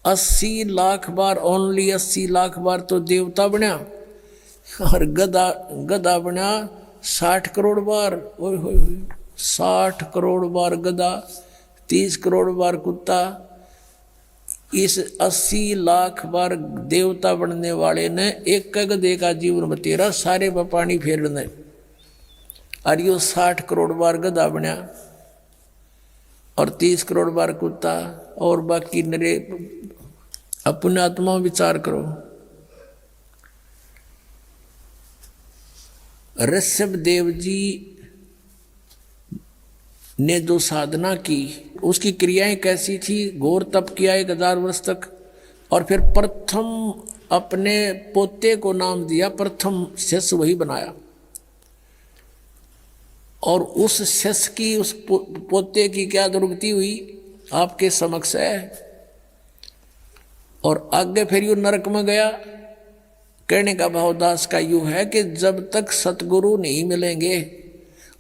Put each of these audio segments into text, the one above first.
80 लाख बार, only 80 lakh बार तो देवता बना, और गधा गधा बना 60 करोड़ बार। ओए होए होए, 60 करोड़ बार गधा, 30 करोड़ बार कुत्ता। इस 80 लाख बार देवता बनने वाले ने एक गधे का जीवन बतेरा सारे पर पानी फेरने, और यो 60 करोड़ बार गधा बना और 30 करोड़ बार कुत्ता, और बाकी नरे। अपने आत्मा विचार करो। ऋषभ देव जी ने जो साधना की उसकी क्रियाएं कैसी थी? घोर तप किया 1000 वर्ष तक, और फिर प्रथम अपने पोते को नाम दिया, प्रथम शिष्य वही बनाया। और उस शिष्य की, उस पोते की क्या दुर्गति हुई आपके समक्ष है। और आगे फिर यू नरक में गया। कहने का भावदास का यूं है कि जब तक सतगुरु नहीं मिलेंगे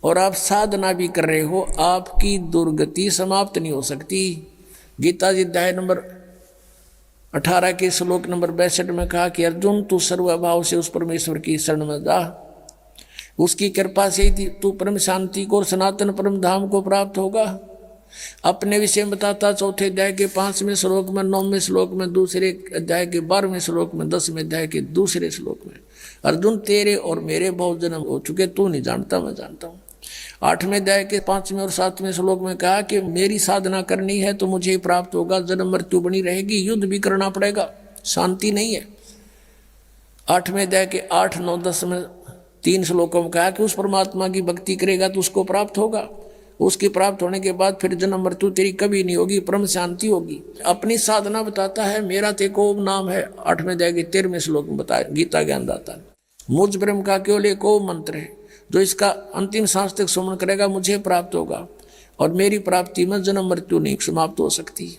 और आप साधना भी कर रहे हो, आपकी दुर्गति समाप्त नहीं हो सकती। गीता जी अध्याय नंबर 18 के श्लोक नंबर 62 में कहा कि अर्जुन तू सर्वभाव से उस परमेश्वर की शरण में जा, उसकी कृपा से ही तू परम शांति को और सनातन परम धाम को प्राप्त होगा। अपने विषय में बताता 4थे अध्याय के 5वें श्लोक में, 9वें श्लोक में, दूसरे अध्याय के 12वें श्लोक में, 10वें अध्याय के दूसरे श्लोक में, अर्जुन तेरे और मेरे बहुत जन्म हो चुके, तू नहीं जानता मैं जानता हूँ। 8वें अध्याय के 5वें और 7वें श्लोक में कहा कि मेरी साधना करनी है तो मुझे ही प्राप्त होगा, जन्म मृत्यु बनी रहेगी, युद्ध भी करना पड़ेगा, शांति नहीं है। 8वें अध्याय के 8, 9, 10 में 3 श्लोकों में कहा कि उस परमात्मा की भक्ति करेगा तो उसको प्राप्त होगा, उसके प्राप्त होने के बाद फिर जन्म मृत्यु तेरी कभी नहीं होगी, परम शांति होगी। अपनी साधना बताता है, मेरा तेको ओम नाम है। 8वें अध्याय के 13वें श्लोक में बताया गीता ज्ञान दाता, मुझ ब्रह्म का केवल एक ओम मंत्र है, जो इसका अंतिम सांस तक सुमन करेगा मुझे प्राप्त होगा, और मेरी प्राप्ति में जन्म मृत्यु नहीं समाप्त हो सकती।